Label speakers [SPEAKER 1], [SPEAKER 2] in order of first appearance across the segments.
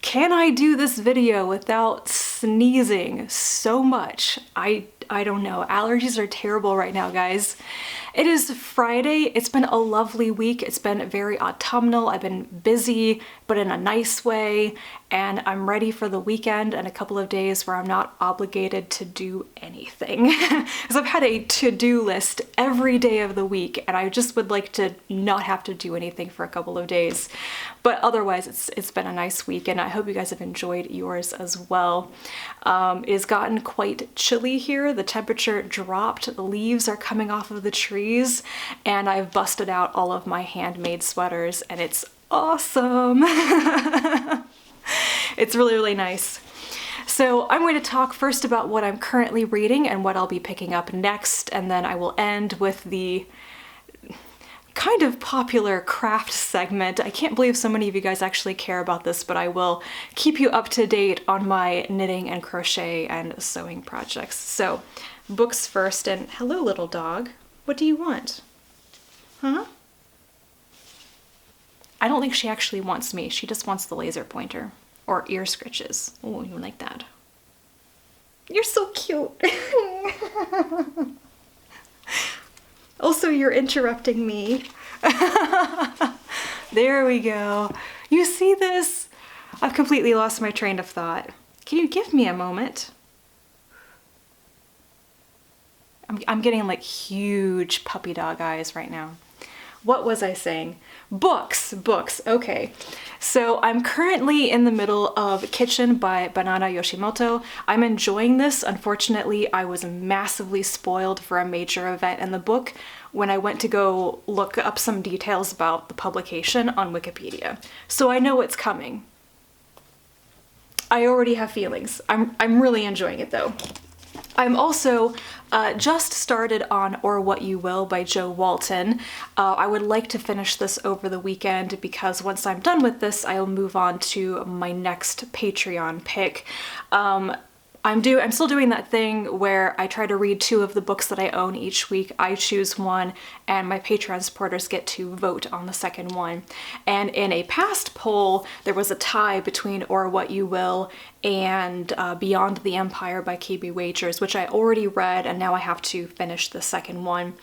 [SPEAKER 1] Can I do this video without sneezing so much? I don't know. Allergies are terrible right now, guys. It is Friday. It's been a lovely week. It's been very autumnal. I've been busy, but in a nice way, and I'm ready for the weekend and a couple of days where I'm not obligated to do anything. Because I've had a to-do list every day of the week, and I just would like to not have to do anything for a couple of days. But otherwise, it's been a nice week, and I hope you guys have enjoyed yours as well. It has gotten quite chilly here. The temperature dropped. The leaves are coming off of the trees, and I've busted out all of my handmade sweaters, and it's awesome. It's really, really nice. So I'm going to talk first about what I'm currently reading and what I'll be picking up next, and then I will end with the kind of popular craft segment. I can't believe so many of you guys actually care about this, but I will keep you up to date on my knitting and crochet and sewing projects. So, books first, and hello little dog. What do you want? Huh? I don't think she actually wants me. She just wants the laser pointer. Or ear scritches. Oh, you like that? You're so cute. Also, you're interrupting me. There we go. You see this? I've completely lost my train of thought. Can you give me a moment? I'm getting like huge puppy dog eyes right now. What was I saying? Books, okay. So I'm currently in the middle of Kitchen by Banana Yoshimoto. I'm enjoying this. Unfortunately, I was massively spoiled for a major event in the book when I went to go look up some details about the publication on Wikipedia. So I know it's coming. I already have feelings. I'm really enjoying it though. I'm also just started on Or What You Will by Jo Walton. I would like to finish this over the weekend because once I'm done with this, I'll move on to my next Patreon pick. I'm still doing that thing where I try to read 2 of the books that I own each week. I choose one, and my Patreon supporters get to vote on the second one. And in a past poll, there was a tie between Or What You Will and Beyond the Empire by KB Wagers, which I already read, and now I have to finish the second one.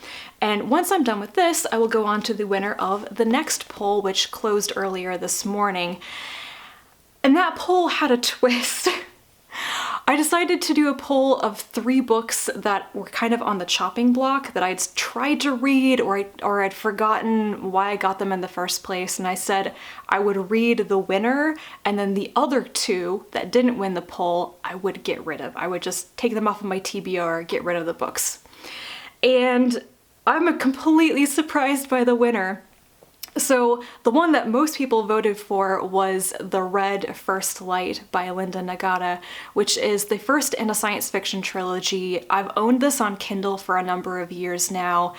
[SPEAKER 1] And once I'm done with this, I will go on to the winner of the next poll, which closed earlier this morning. And that poll had a twist. I decided to do a poll of 3 books that were kind of on the chopping block that I'd tried to read or I'd forgotten why I got them in the first place, and I said I would read the winner, and then the other 2 that didn't win the poll I would get rid of. I would just take them off of my TBR, get rid of the books. And I'm completely surprised by the winner. So the one that most people voted for was The Red First Light by Linda Nagata, which is the first in a science fiction trilogy. I've owned this on Kindle for a number of years now,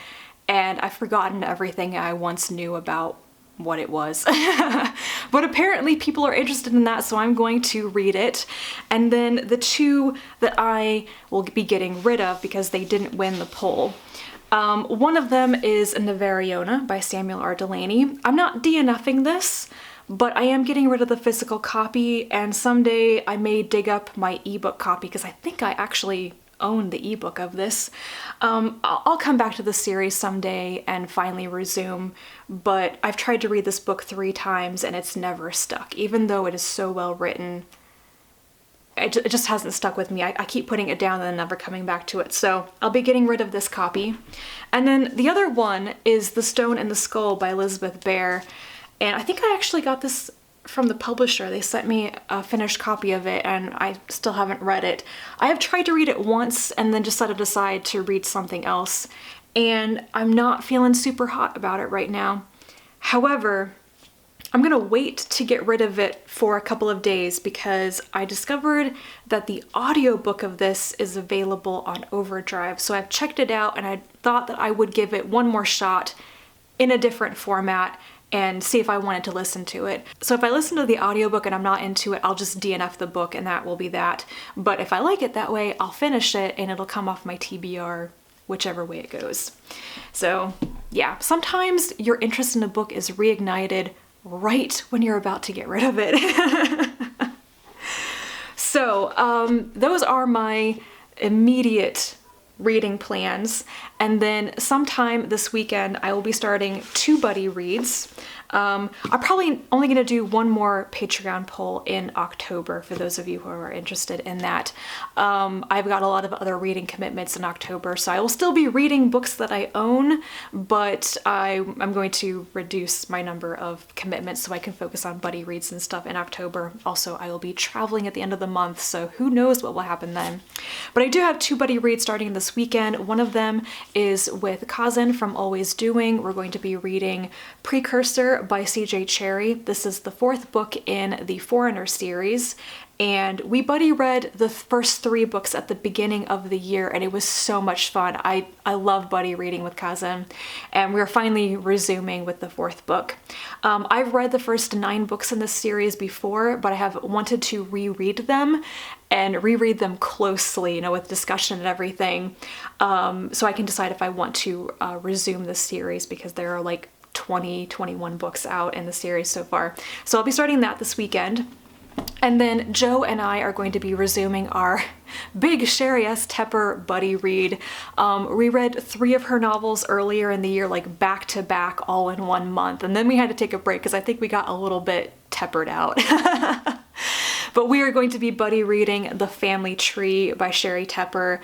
[SPEAKER 1] and I've forgotten everything I once knew about what it was. But apparently people are interested in that, so I'm going to read it. And then the 2 that I will be getting rid of because they didn't win the poll. One of them is Navariona by Samuel R. Delany. I'm not DNFing this, but I am getting rid of the physical copy, and someday I may dig up my ebook copy because I think I actually own the ebook of this. I'll come back to the series someday and finally resume, but I've tried to read this book 3 times and it's never stuck, even though it is so well written. It just hasn't stuck with me. I keep putting it down and then never coming back to it. So I'll be getting rid of this copy. And then the other one is The Stone and the Skull by Elizabeth Bear. And I think I actually got this from the publisher. They sent me a finished copy of it and I still haven't read it. I have tried to read it once and then just set it aside to read something else. And I'm not feeling super hot about it right now. However, I'm gonna wait to get rid of it for a couple of days because I discovered that the audiobook of this is available on Overdrive. So I've checked it out and I thought that I would give it one more shot in a different format and see if I wanted to listen to it. So if I listen to the audiobook and I'm not into it, I'll just DNF the book and that will be that. But if I like it that way, I'll finish it and it'll come off my TBR whichever way it goes. So yeah, sometimes your interest in a book is reignited right when you're about to get rid of it. So those are my immediate reading plans, and then sometime this weekend I will be starting 2 buddy reads. I'm probably only going to do one more Patreon poll in October for those of you who are interested in that. I've got a lot of other reading commitments in October, so I will still be reading books that I own, but I'm going to reduce my number of commitments so I can focus on buddy reads and stuff in October. Also, I will be traveling at the end of the month, so who knows what will happen then. But I do have 2 buddy reads starting this weekend. One of them is with Kazan from Always Doing. We're going to be reading Precursor by C.J. Cherryh. This is the 4th book in the Foreigner series, and we buddy read the first 3 books at the beginning of the year, and it was so much fun. I love buddy reading with Kazan, and we're finally resuming with the 4th book. I've read the first 9 books in this series before, but I have wanted to reread them and reread them closely, with discussion and everything, so I can decide if I want to resume this series, because there are like 21 books out in the series so far. So I'll be starting that this weekend. And then Joe and I are going to be resuming our big Sherry S. Tepper buddy read. We read 3 of her novels earlier in the year, like back to back, all in one month. And then we had to take a break because I think we got a little bit teppered out. But we are going to be buddy reading The Family Tree by Sherry Tepper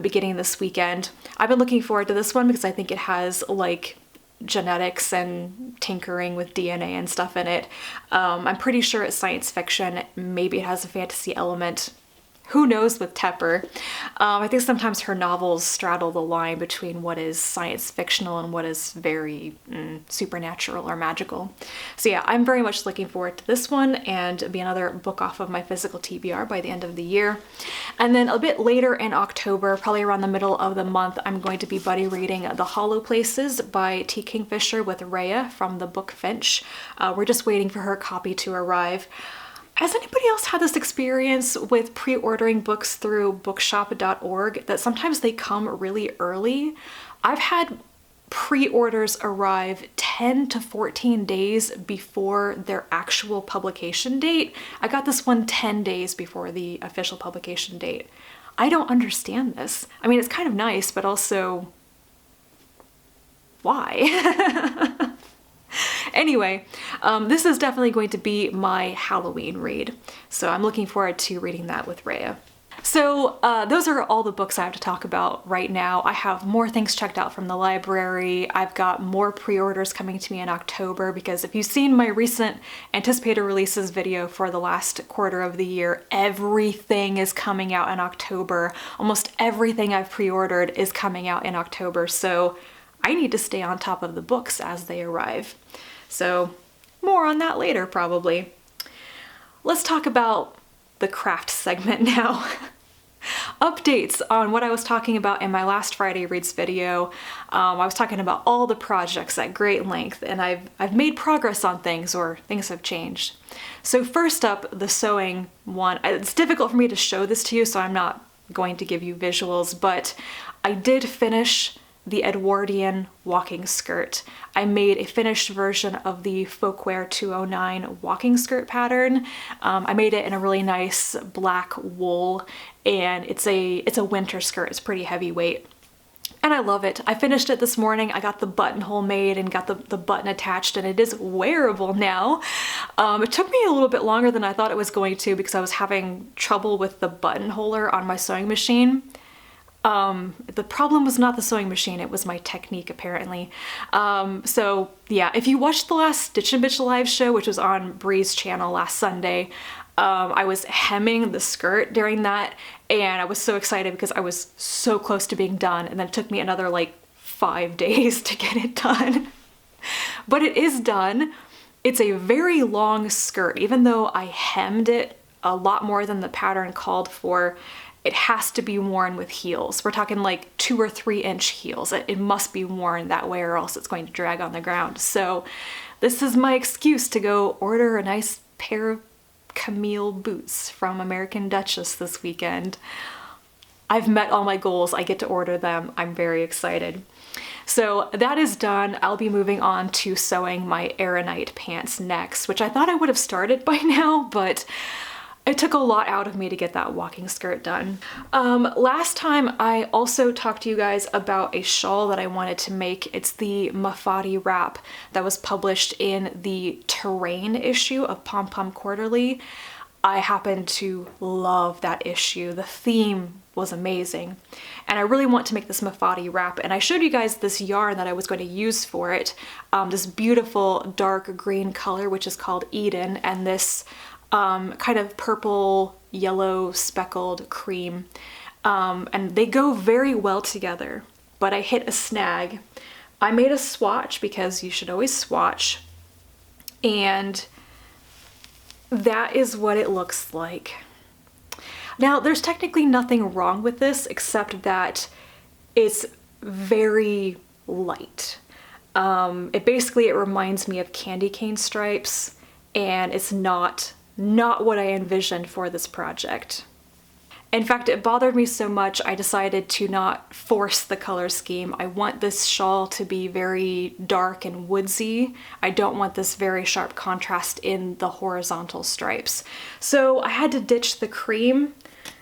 [SPEAKER 1] beginning this weekend. I've been looking forward to this one because I think it has like genetics and tinkering with DNA and stuff in it. I'm pretty sure it's science fiction. Maybe it has a fantasy element. Who knows with Tepper? I think sometimes her novels straddle the line between what is science fictional and what is very supernatural or magical. So yeah, I'm very much looking forward to this one, and it'll be another book off of my physical TBR by the end of the year. And then a bit later in October, probably around the middle of the month, I'm going to be buddy reading The Hollow Places by T. Kingfisher with Rhea from the book Finch. We're just waiting for her copy to arrive. Has anybody else had this experience with pre-ordering books through bookshop.org, that sometimes they come really early? I've had pre-orders arrive 10 to 14 days before their actual publication date. I got this one 10 days before the official publication date. I don't understand this. I mean, it's kind of nice, but also, why? Anyway, this is definitely going to be my Halloween read, so I'm looking forward to reading that with Rhea. So those are all the books I have to talk about right now. I have more things checked out from the library. I've got more pre-orders coming to me in October, because if you've seen my recent anticipated releases video for the last quarter of the year, everything is coming out in October. Almost everything I've pre-ordered is coming out in October, so I need to stay on top of the books as they arrive. So more on that later, probably. Let's talk about the craft segment now. Updates on what I was talking about in my last Friday Reads video. I was talking about all the projects at great length, and I've made progress on things, or things have changed. So first up, the sewing one. It's difficult for me to show this to you, so I'm not going to give you visuals, but I did finish the Edwardian walking skirt. I made a finished version of the Folkwear 209 walking skirt pattern. I made it in a really nice black wool, and it's a winter skirt. It's pretty heavyweight, and I love it. I finished it this morning. I got the buttonhole made and got the button attached, and it is wearable now. It took me a little bit longer than I thought it was going to, because I was having trouble with the buttonholer on my sewing machine. The problem was not the sewing machine, it was my technique, apparently. So yeah, if you watched the last Stitch and Bitch live show, which was on Bree's channel last Sunday, I was hemming the skirt during that, and I was so excited because I was so close to being done, and then it took me another like 5 days to get it done. But it is done. It's a very long skirt. Even though I hemmed it a lot more than the pattern called for, it has to be worn with heels. We're talking like 2 or 3 inch heels. It must be worn that way, or else it's going to drag on the ground. So this is my excuse to go order a nice pair of Camille boots from American Duchess this weekend. I've met all my goals. I get to order them. I'm very excited. So that is done. I'll be moving on to sewing my Aeronite pants next, which I thought I would have started by now, but It took a lot out of me to get that walking skirt done. Last time I also talked to you guys about a shawl that I wanted to make. It's the Mafati wrap that was published in the Terrain issue of Pom Pom Quarterly. I happen to love that issue. The theme was amazing. And I really want to make this Mafati wrap. And I showed you guys this yarn that I was going to use for it. This beautiful dark green color, which is called Eden, and this kind of purple, yellow, speckled cream. And they go very well together, but I hit a snag. I made a swatch because you should always swatch. And that is what it looks like. Now, there's technically nothing wrong with this except that it's very light. It reminds me of candy cane stripes, and it's not what I envisioned for this project. In fact, it bothered me so much I decided to not force the color scheme. I want this shawl to be very dark and woodsy. I don't want this very sharp contrast in the horizontal stripes. So I had to ditch the cream.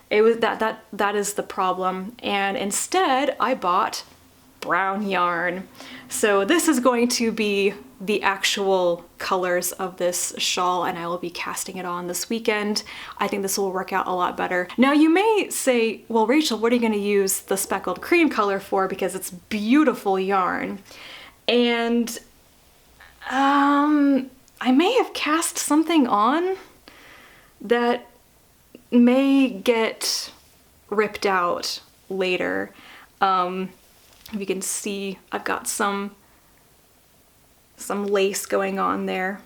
[SPEAKER 1] It was that is the problem. And instead I bought brown yarn. So this is going to be the actual colors of this shawl, and I will be casting it on this weekend. I think this will work out a lot better. Now you may say, well, Rachel, what are you going to use the speckled cream color for? Because it's beautiful yarn. And I may have cast something on that may get ripped out later. If you can see, I've got some lace going on there.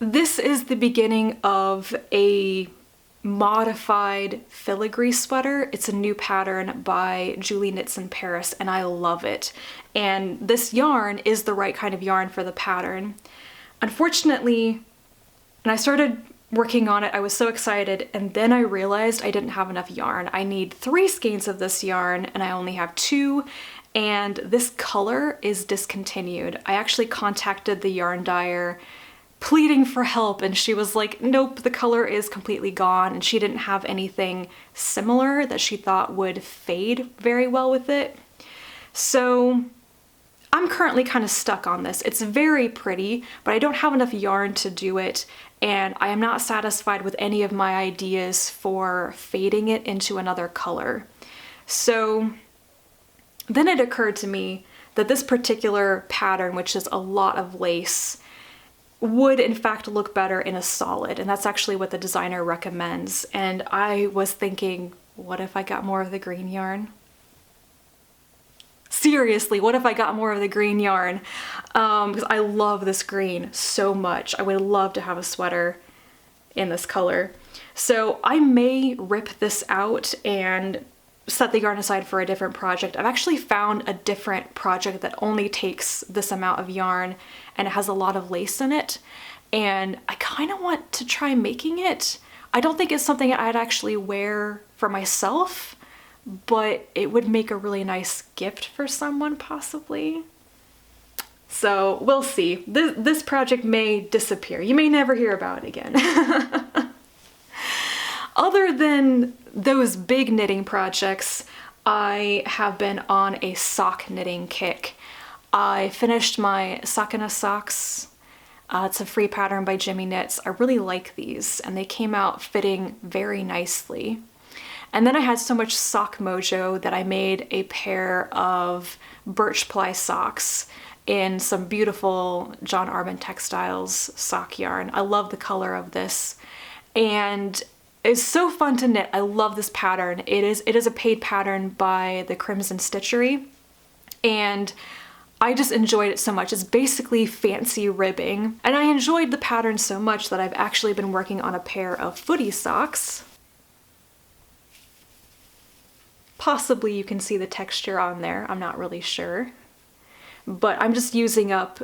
[SPEAKER 1] This is the beginning of a modified filigree sweater. It's a new pattern by Julie Knits in Paris, and I love it. And this yarn is the right kind of yarn for the pattern. Unfortunately, when I started working on it, I was so excited, and then I realized I didn't have enough yarn. I need 3 skeins of this yarn, and I only have 2, and this color is discontinued. I actually contacted the yarn dyer pleading for help, and she was like, nope, the color is completely gone, and she didn't have anything similar that she thought would fade very well with it. So I'm currently kind of stuck on this. It's very pretty, but I don't have enough yarn to do it, and I am not satisfied with any of my ideas for fading it into another color. So then it occurred to me that this particular pattern, which is a lot of lace, would in fact look better in a solid, and that's actually what the designer recommends. And I was thinking, what if I got more of the green yarn? Seriously, what if I got more of the green yarn? Because I love this green so much. I would love to have a sweater in this color. So I may rip this out and set the yarn aside for a different project. I've actually found a different project that only takes this amount of yarn and it has a lot of lace in it, and I kind of want to try making it. I don't think it's something I'd actually wear for myself, but it would make a really nice gift for someone possibly. So we'll see. This project may disappear. You may never hear about it again. Other than those big knitting projects, I have been on a sock knitting kick. I finished my Sakana socks. It's a free pattern by Jimmy Knits. I really like these, and they came out fitting very nicely. And then I had so much sock mojo that I made a pair of Birch Ply socks in some beautiful John Arbon Textiles sock yarn. I love the color of this, and it's so fun to knit. I love this pattern. It is a paid pattern by the Crimson Stitchery, and I just enjoyed it so much. It's basically fancy ribbing, and I enjoyed the pattern so much that I've actually been working on a pair of footy socks. Possibly you can see the texture on there, I'm not really sure. But I'm just using up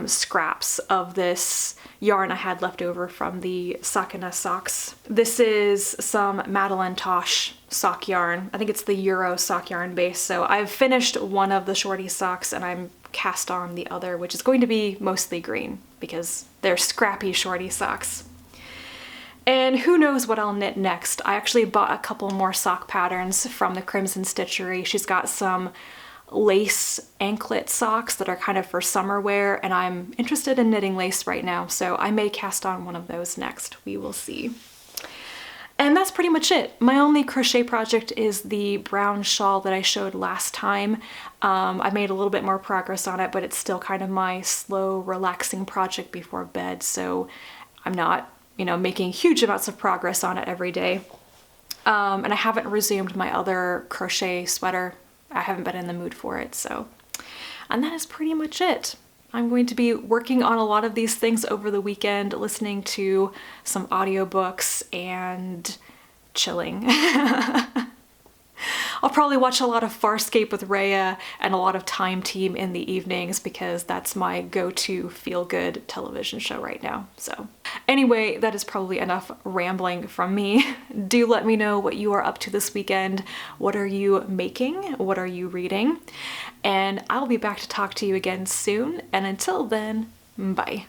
[SPEAKER 1] scraps of this yarn I had left over from the Sakana socks. This is some Madeline Tosh sock yarn. I think it's the Euro sock yarn base. So I've finished one of the shorty socks and I'm cast on the other, which is going to be mostly green because they're scrappy shorty socks. And who knows what I'll knit next. I actually bought a couple more sock patterns from the Crimson Stitchery. She's got some lace anklet socks that are kind of for summer wear, and I'm interested in knitting lace right now, so I may cast on one of those next. We will see. And that's pretty much it. My only crochet project is the brown shawl that I showed last time. I made a little bit more progress on it, but it's still kind of my slow, relaxing project before bed, so I'm not, you know, making huge amounts of progress on it every day. And I haven't resumed my other crochet sweater. I haven't been in the mood for it, so. And that is pretty much it. I'm going to be working on a lot of these things over the weekend, listening to some audiobooks and chilling. I'll probably watch a lot of Farscape with Rhea and a lot of Time Team in the evenings because that's my go-to feel-good television show right now. So anyway, that is probably enough rambling from me. Do let me know what you are up to this weekend. What are you making? What are you reading? And I'll be back to talk to you again soon. And until then, bye.